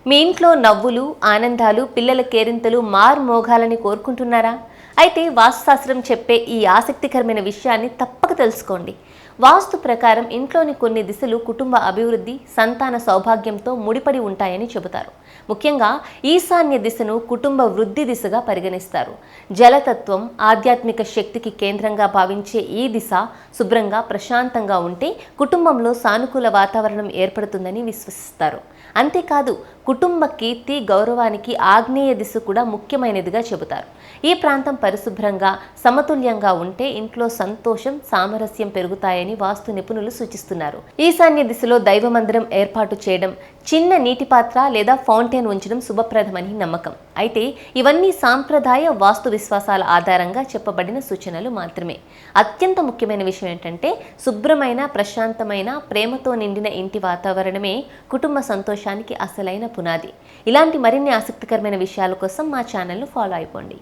మీ ఇంట్లో నవ్వులు, ఆనందాలు, పిల్లల కేరింతలు మార్మోగాలని కోరుకుంటున్నారా? అయితే వాస్తుశాస్త్రం చెప్పే ఈ ఆసక్తికరమైన విషయాన్ని తప్పక తెలుసుకోండి. వాస్తు ప్రకారం ఇంట్లోని కొన్ని దిశలు కుటుంబ అభివృద్ధి, సంతాన సౌభాగ్యంతో ముడిపడి ఉంటాయని చెబుతారు. ముఖ్యంగా ఈశాన్య దిశను కుటుంబ వృద్ధి దిశగా పరిగణిస్తారు. జలతత్వం, ఆధ్యాత్మిక శక్తికి కేంద్రంగా భావించే ఈ దిశ శుభ్రంగా, ప్రశాంతంగా ఉంటే కుటుంబంలో సానుకూల వాతావరణం ఏర్పడుతుందని విశ్వసిస్తారు. అంతేకాదు, కుటుంబ కీర్తి, గౌరవానికి ఆగ్నేయ దిశ కూడా ముఖ్యమైనదిగా చెబుతారు. ఈ ప్రాంతం పరిశుభ్రంగా, సమతుల్యంగా ఉంటే ఇంట్లో సంతోషం, సామరస్యం పెరుగుతాయని వాస్తు నిపుణులు సూచిస్తున్నారు. ఈశాన్య దిశలో దైవ మందిరం ఏర్పాటు చేయడం, చిన్న నీటి పాత్ర లేదా ఫౌంటైన్ ఉంచడం శుభప్రదమని నమ్మకం. అయితే ఇవన్నీ సాంప్రదాయ వాస్తు విశ్వాసాల ఆధారంగా చెప్పబడిన సూచనలు మాత్రమే. అత్యంత ముఖ్యమైన విషయం ఏంటంటే, శుభ్రమైన, ప్రశాంతమైన, ప్రేమతో నిండిన ఇంటి వాతావరణమే కుటుంబ సంతోషానికి అసలైన పునాది. ఇలాంటి మరిన్ని ఆసక్తికరమైన విషయాల కోసం మా ఛానల్ను ఫాలో అయిపోండి.